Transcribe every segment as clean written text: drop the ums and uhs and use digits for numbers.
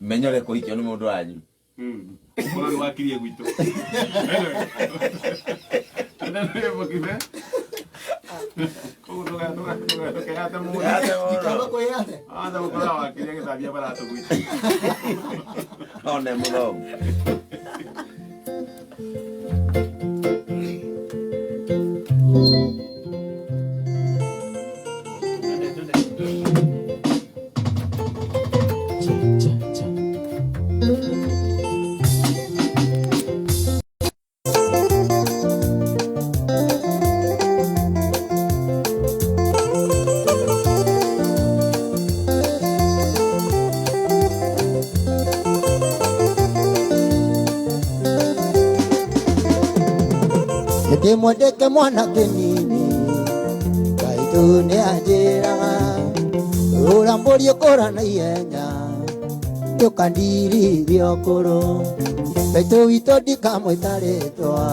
menyore kurikio ni mundu wanyu Mwana ni wakirie gwito. Ndio mkibe. Kuko hata mmoja Kama kwa yale. hata mkola wakirie tabia para tu gwito. one muno Ndimwendeke mwana kinini Kaitu ni anjiraga Urambũria ũkũra na ihenya Ndũkandirithia ũkũrũ Kaitu witũ ndikamwĩta rĩtwa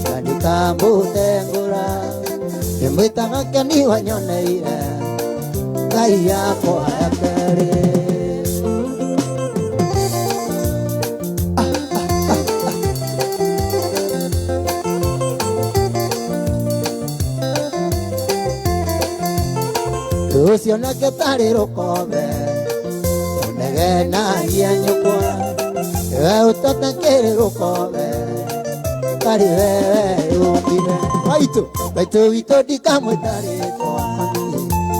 Na ndikamũtengũra Ndĩmwĩtaga Keni wanyoneire Ngai yakwa ya kerĩ Ucio nake tarĩ rũkombe ũnegenagia nyũkwa we ũtatakĩrĩ rũkombe tarĩ wewe ũmbire Maitũ witũ ndikamwĩta rĩtwa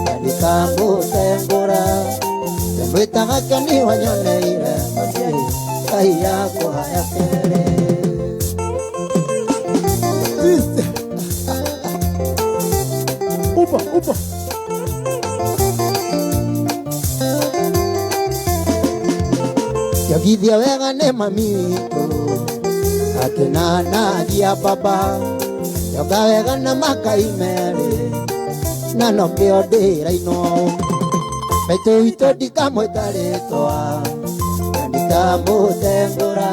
na ndikamũtengũra ndĩmwĩtaga Keni wanyoneire Ngai yakwa ya kerĩ Upa Yagithia wega nĩ mami witũ akenanagia baba yoga wega na makai merĩ na no kĩo ndĩraino Maitũ witũ ndikamwĩta rĩtwa na ndikamũtengũra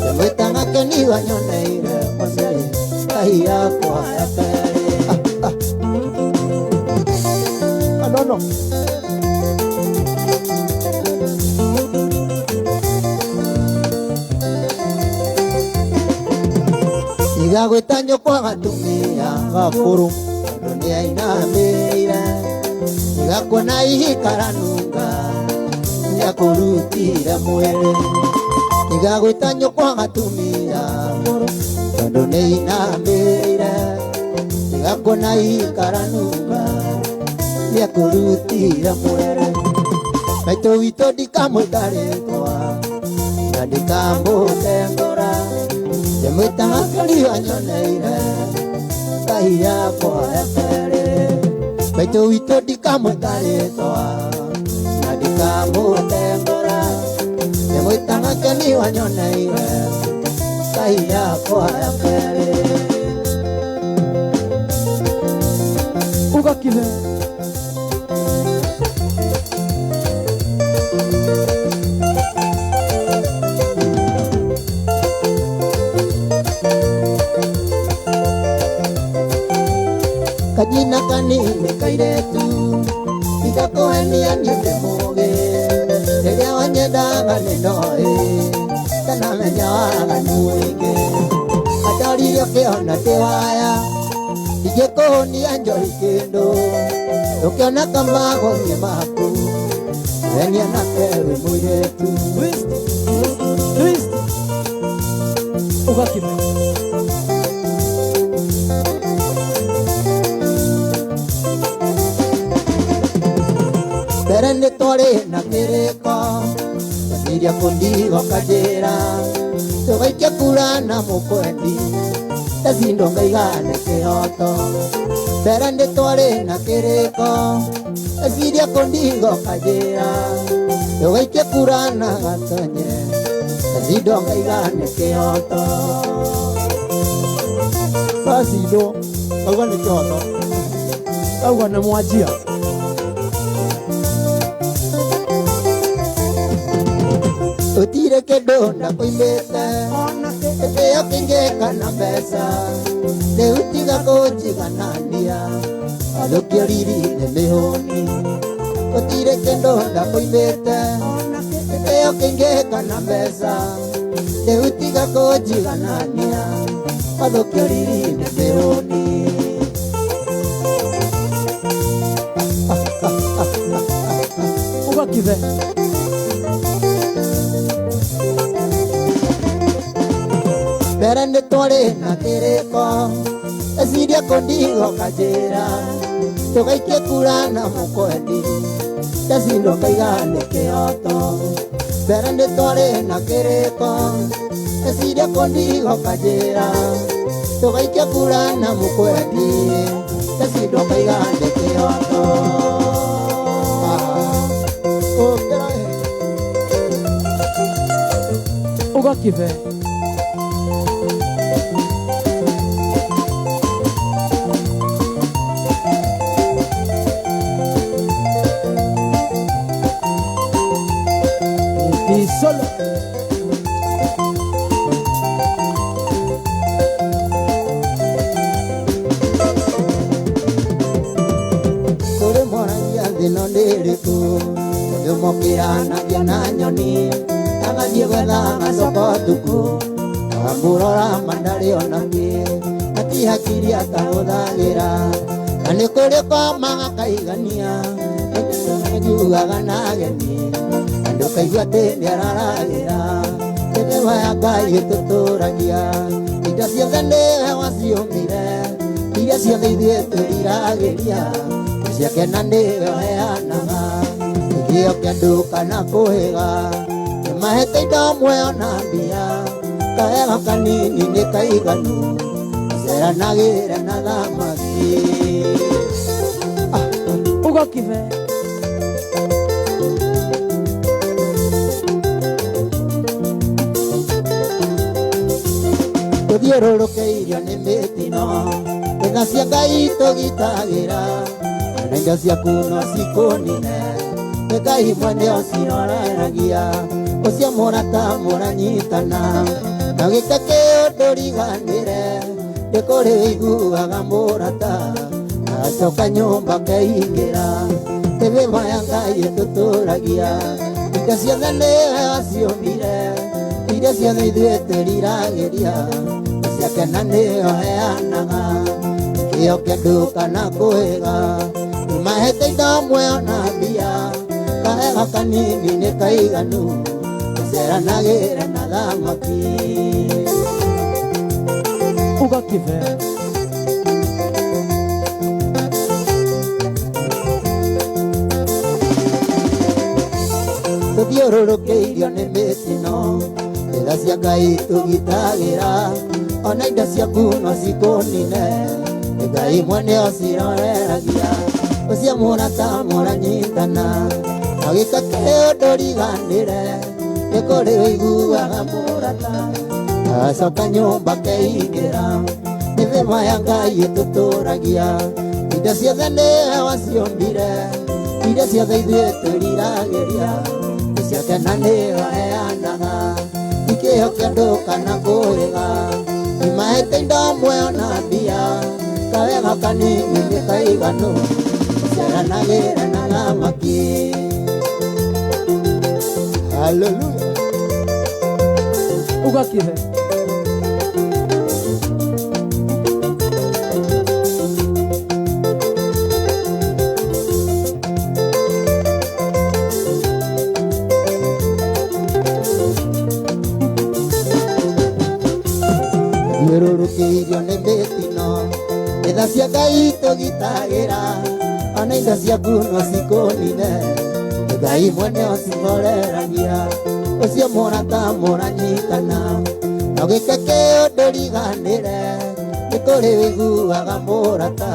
ndĩmwĩtaga Keni wanyoneire Ngai yakwa ya kerĩ no Igagwĩta nyũkwa gatumia gakũrũ tondũ nĩainamĩrĩire Igakuona ihikaranunga nĩakũrutire mwĩrĩ Igagwĩta nyũkwa gatumia gakũrũ tondũ nĩainamĩrĩire Igakuona ihikaranunga nĩakũrutire mwĩrĩ Maitũ witũ ndikamwĩta rĩtwa na ndikamũtengũra Ndĩmwĩtaga Keni wanyoneire Ngai yakwa ya kerĩ Maitũ witũ ndikamwĩta rĩtwa na ndikamũtengũra ndĩmwĩtaga Keni wanyoneire Ngai yakwa ya kerĩ Ugakire Kajina kanini kairetu Igakuhenia niĩ ndĩ mũgĩ Rĩrĩa wanyendaga nĩndoĩ Kana menya waganu mũingĩ Atarire ũkĩona ndĩ waya Ingĩkũhũnia njohi kĩndũ Ũkĩona kamagũthiĩ maku Wenia nake wĩ mũirĩtu Ugakime Mbere nĩ twarĩ na kĩrĩko Tũthiria kũndigo kanjĩra Tũgaikia kura na mũkwendi Tacindwo ngaigane kĩhoto Mbere nĩ twarĩ na kĩrĩko Tũthiria kũndigo kanjĩra Tũgaikia kura na gatonye Tacindwo ngaigane kĩhoto Tacindwo ngauga nĩ kĩhoto Ngauga nĩ mwanjia Utire kĩndũ ndakoimĩte Ĩtĩo kĩngĩka na mbeca Rĩu tiga kũnjiganania Athũkia riri nĩ mĩhũni Utire kĩndũ ndakoimĩte kengeka na mesa Deutiga kojiganania Adokyoriri nemeroni Uga kive Berende tore na tereko Esidia kondigo kajera Togaikie kurana mukwendi Yasindo kaigane keoto Berende tore na kereko Esidia kondigo kajera Togaikie kurana mukwendi Yasindo kaigane keoto Uga kive Solo Kore morangia dino niriku Yumokirana diana nyoni Tanga diegwetha ngasoko tuku Amurora mandari onaki Nati hakiri atahuthagira Na nikuri kwa manga kaigania Njugaga na geni Kaigua tene araragira Tetewa ya Ngai tuturagia Indo ciothe niwe waciumire Iria ciothe ithuĩ twĩriragĩria Ciakena niwe heanaga Gĩkĩo kĩa andũ kana kũhĩga Nĩmahete indo muoyo na mbia Kawega kanini nĩ kaiganu Ceranagĩre na thamaki Uga kive Tuthiũrũrũkĩirio nĩ mĩtino Thetha cia Ngai tũgitagĩra Na indo ciaku no cikũnine Nĩ Ngai mwene ũciroreragia Ũcio mũrata mũranyitana Na gĩke kĩũndũ riganĩre Nĩ kũrĩ ũiguaga mũrata Agacoka nyũmba keingĩra Mĩthĩma ya Ngai ĩtũtũragia Indo ciothe nĩwe waciũmbire Iria ciothe ithuĩ twĩriragĩria Ciakena nĩwe heanaga Gĩkĩo kĩa andũ kana kũhĩga Nĩmahete indo muoyo na mbia Kawega kanini nĩ kaiganu Ceranagĩre na thamaki Uga kive Tuthiũrũrũkĩirio nĩ mĩtino Thetha cia Ngai tũgitagĩra Ona indo ciaku no cikũnine Nĩ Ngai mwene ũciroreragia Ũcio mũrata mũranyitana Na gĩka kĩũndũ riganĩre Nĩ kũrĩ ũiguaga mũrata Agacoka nyũmba keingĩra Mĩthĩma ya Ngai ĩtũtũragia Indo ciothe nĩwe waciũmbire Iria ciothe ithuĩ twĩriragĩria Ciakena nĩwe heanaga Gĩkĩo kĩa andũ kana kũhĩga Nĩmahete indo muoyo na mbia Kawega kanini nĩ kaiganu Ceranagĩre na thamaki Hallelujah Uga kive Tuthiũrũrũkĩirio nĩ mĩtino Thetha cia Ngai tũgitagĩra Ona indo ciaku no cikũnine Nĩ Ngai mwene ũciroreragia Ũcio mũrata mũranyitana Na gĩke kĩũndũ riganĩre Nĩ kũrĩ ũiguaga mũrata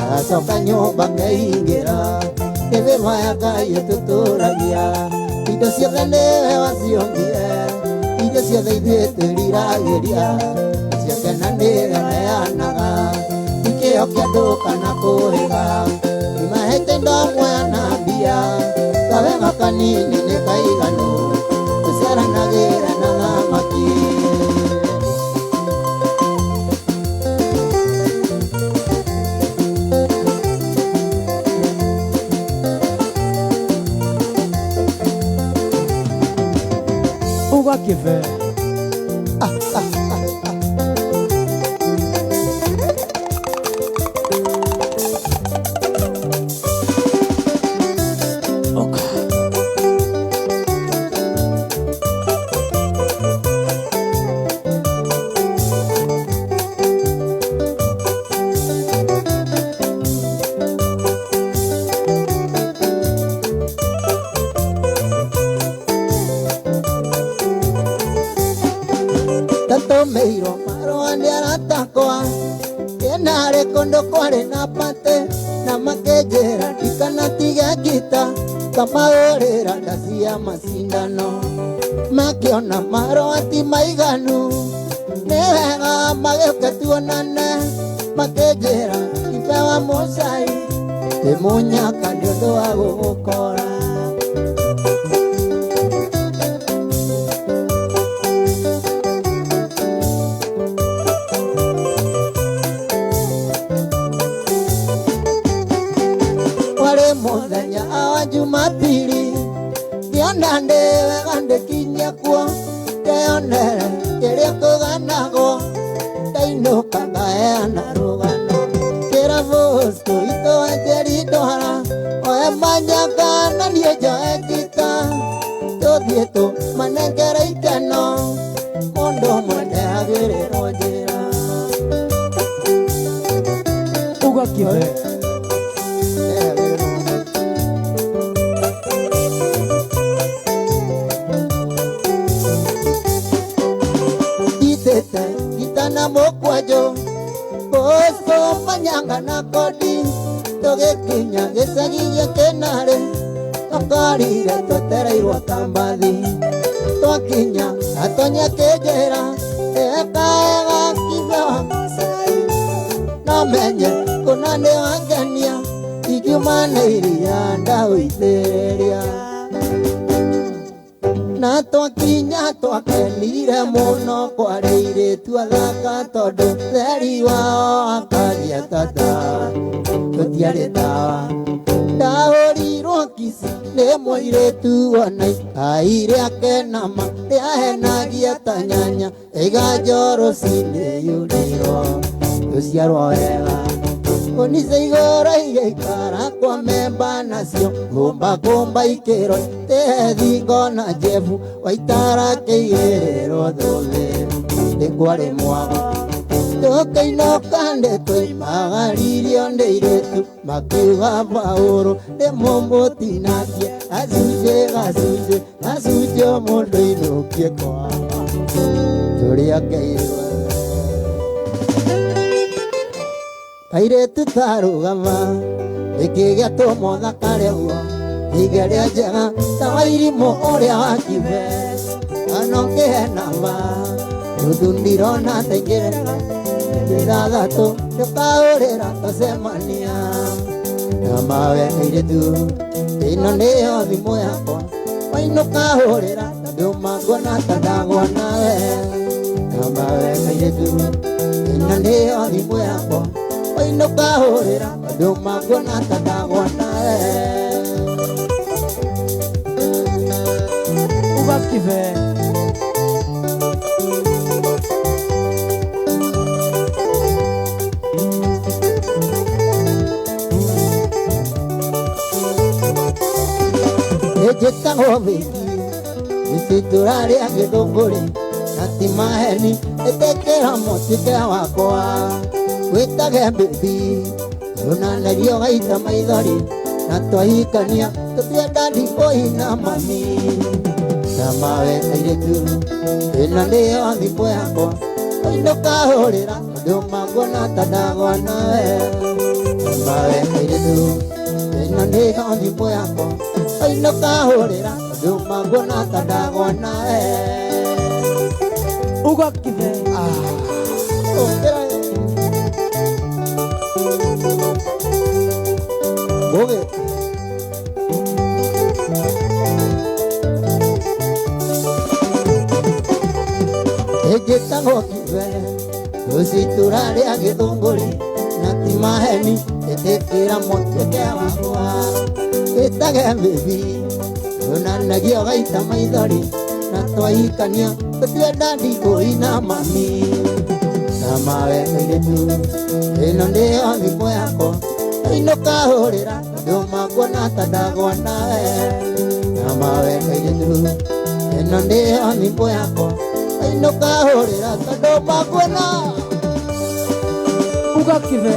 Agacoka nyũmba keingĩra Mĩthĩma ya Ngai ĩtũtũragia Indo ciothe nĩwe waciũmbire Iria ciothe ithuĩ twĩriragĩria Ciakena nĩwe heanaga Gĩkĩo kĩa andũ kana kũhĩga Nĩmahete indo muoyo na mbia Kawega kanini nĩ kaiganu Ceranagĩre na thamaki Ugakive. Meiro maro andiara takoa kenare kondo kware na pate na makejera tikana tiga kita kama orera dasia masindano makiona maro ati maiganu newega mageuka tuonane makejera kipewa mosai temunyaka nĩũndũ wa gũgũkora muthenya wa Jumapili kiona wega ndikinya kuo keyonere kĩrĩa kũganagwo ndainũka ngaheana rũgano kĩrabosto itũ anjeri ndwara oe manyanga na niĩ njoe ngita tũthiĩ tũmanengere ikeno mũndũ ũmwe ndeagĩrĩrwo njĩra Ugakive. Gitana mokwajo Bosko manyanga na kodi Togekinya gĩcagi gĩa Kenare Tokarire twetereirwo Tambathi Twakinya atonya kĩnjĩra ekaega kibewa Masai Namenye kũna nĩ wangenia Ikiuma na iria ndawĩitĩrĩria na twakinya twakenire mũno kwarĩire twathaka tondũ theri wao akaria tata tũtiarĩ tawa ndahũrirwo kici nĩ mũirĩtu wonai aire akenama rĩahenagia ta nyanya ĩga rũcinĩ yurĩrwo tũciarwo wega Onise igora igaikara kwa memba nacio Gũmba ikĩro Tehethingo na Jebu Waitara kĩigĩrĩrwo thũthĩ Ndĩkwarĩ mwago Tũkĩinũka ndĩtũimagaririo nĩ airĩtu Makiuga Paũlũ ndĩmũmũtinakie Gacunjĩ mũndũ inũkie kwao Tũrĩa kĩirwo Airetu tarugama Ikĩgĩa tũmũthakare guo Igeria njega ta Wairimũ ũrĩa wa Kibe Ano kĩhenama Nuthu ndirona taingĩrĩra Ndĩrathatũ Ndũkaũrĩra tũcemania Na mawe airetu Ĩno nĩyo thimũ yakwa Wainũka hũrĩra Ndũmangona ta ndagwa nawe Na mawe airetu Ĩno nĩyo thimũ yakwa Wainũka hũrĩra ndũmangona ta ndagwa nawe Ugakive. Ejĩtagwo Vĩki Gĩcitũrarĩa Gĩthũngũri na ti maheni ĩtĩkĩra mũtike wakwa Wĩtage baby Ũnanario gaita maithori na twahikania tũtienda ndiboi na mami Na mawe airĩtu Ĩno nĩyo thimũ yakwa Wainũka hũrĩra ndũmangona ta ndagwa nawe Na mawe airĩtu Ĩno nĩyo thimũ yakwa Wainũka hũrĩra ndũmangona ta ndagwa nawe Ugakive. Boge. Ejĩtagwo Kibe Gĩcitũrarĩa Gĩthũngũri na ti maheni ĩtĩkĩra mũtwĩke wakwa Wĩtage baby Ũnanagio gaita maithori na twaikania tũtienda ndikũi na mami na mawe kairĩtu ĩno nĩyo thimũ yakwa ainũkahũrĩra tondũ makuona ta ndagwa nawe na mawe kairĩtu ĩno nĩyo thimũ yakwa ainũkahũrĩra tondũ makuona ugakive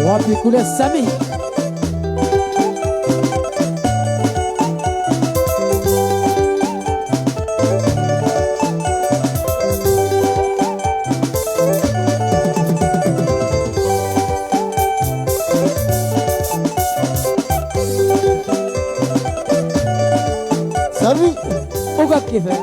wapi kule Sami Sami ugakive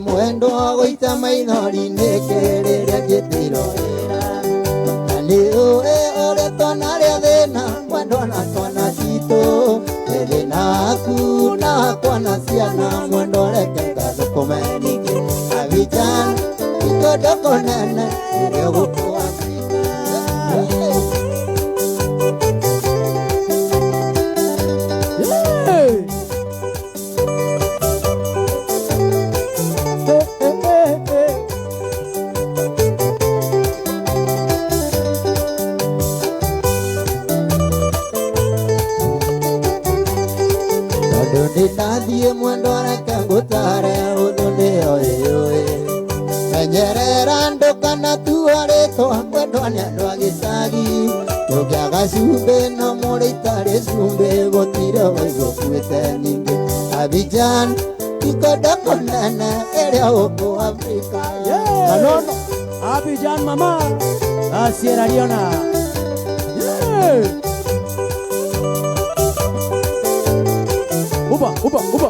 mwendo wa gũita maithori nĩkĩrĩrĩa ngĩtirorera na nĩ ũĩ ũrĩa twana rĩa thĩna mwendo na twana citũ thĩna aku na kwana ciana mwendo reke ngathũkũme ningĩ avijana ikondo nene ĩrĩa gũkũ Nadie mwendo reke ngũtare ũndũ nĩoĩ menyerera ndũkana tuarĩtwo mwendo nĩ andũ a gĩcagi tũngĩaga cumbĩ na mũrĩ itarĩ cumbĩ gũtirĩ ũiguĩte ningĩ Abidjan ikondo kũnene ĩrĩa gũkũ Afrika Anono Abidjan mama Sierra Leone Uba, uba, uba.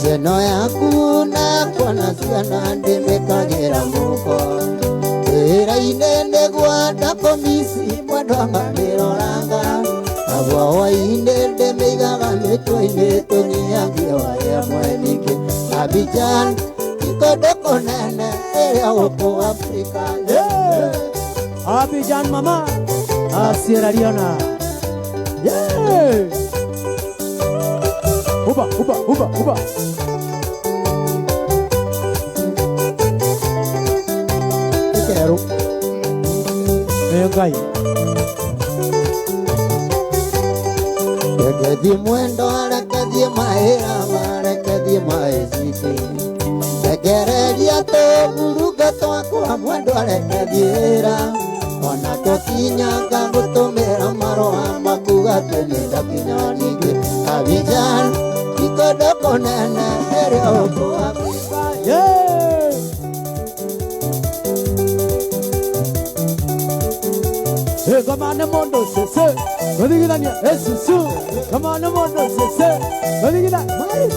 Seno yaku na kwana ciana ndĩmĩkagĩra mũko wĩra-inĩ nĩguo ndakomisi mwendo ngamĩroranga naguo hwaĩ-inĩ ndĩmĩigaga mĩtwe-inĩ tũnyihagie warĩa mweningĩ Abidjan ikondo konene ĩrĩa gũkũ Afrika Abidjan mama Sierra Leone uba uba uba uba quero venga aí que de mundo ahora que de maera ahora que de maesiti quereria to buruga to akwa mwendo areke thiĩra ona tũkinyanga gũtũmĩra marũa makuga tũnĩnda kinya ningĩ Abidjan ikondo kũnene ĩrĩa gũkũ Afrika Come on, mondo sese, godigidanya esusu. Come on, mondo sese, godigida. Mari.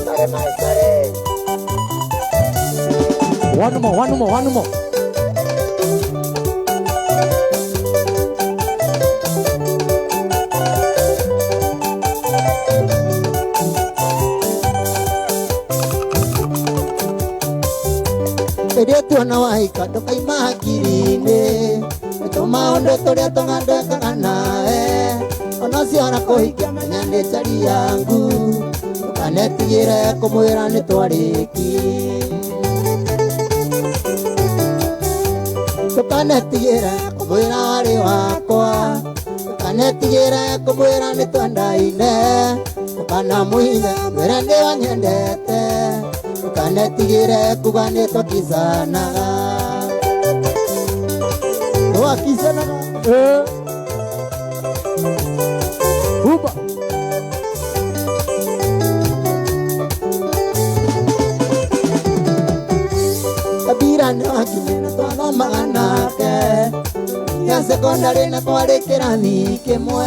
One more. Ĩrĩa tuona waika ndũkaima hakiri-inĩ tũmaũndũ tũrĩa tũng'andĩkaga nawe ona ciana kũhikia menya nĩ cari yangu ndũkanetigĩre kũmwĩra nĩ twarĩki ndũkanetigĩre kũmwĩra warĩ wakwa ndũkanetigĩre kũmwĩra nĩ twendaine tukana muine wera ndi wanyendete tukanetigire kuga nitwakizanaga wakizanaga uba kabira ni wakinyina twathomaga nake ya sekondari na twari kirathi kimwe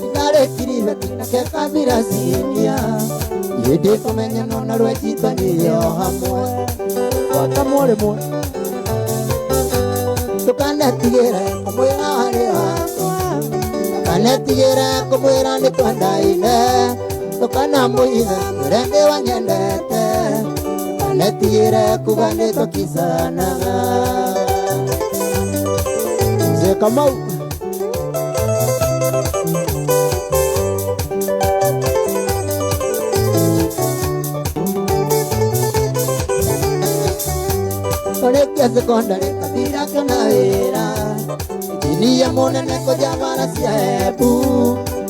inarikirive tinake kabira cinia hindi tumenyano na rwejitanirio hamwe wakamwe rimwe tukanetigire kumwira wari wakwa tukanetigire kumwira ni twendaine tukanamuitha wera ndi wanyendete tukanetigire kuga ni twakizanaga Mzee Kamau Korekia sekondari kabira kana wera Jini ya monene kujamana siya ebu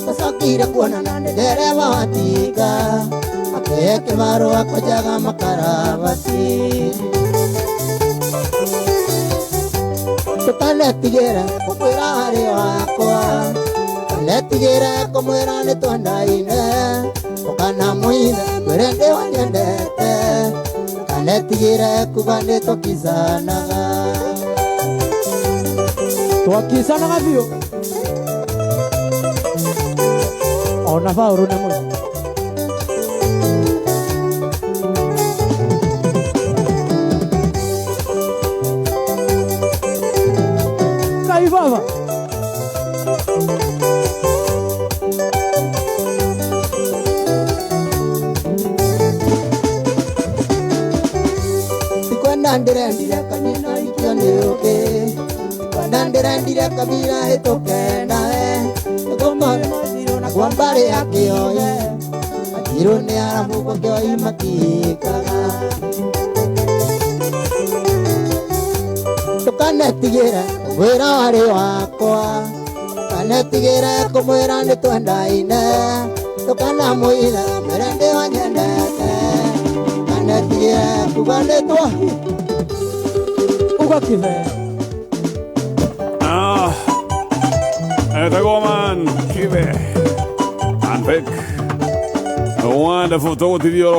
Kasakira kuona na dereva watika Akeke varo wako jaga makarabati tukanetigire kumwira wari wakwa tukanetigire kumwira ni twendaine tukanamuitha wera ndi wanyendete tukanetigire kuga ni twakizanaga twakizanaga biũ ona Paulu nĩ mũndũ Kai baba Tikwenda ndirendire kanina ikio nĩ ũkĩ Tikwenda ndirendire kabira hĩtũke nawe Nĩkũmore Mathirũ na kwa mbarĩ akĩoye Mathirũ nĩ arabu kĩoi matikaga tukanetigire wera wari wakwa tukanetigire kumwira ni twendaine tukanamuitha wera ndi wanyendete tukanetigire kuga ni twa ugakive Etagoman Kive and Beck. A wonderful talk with you.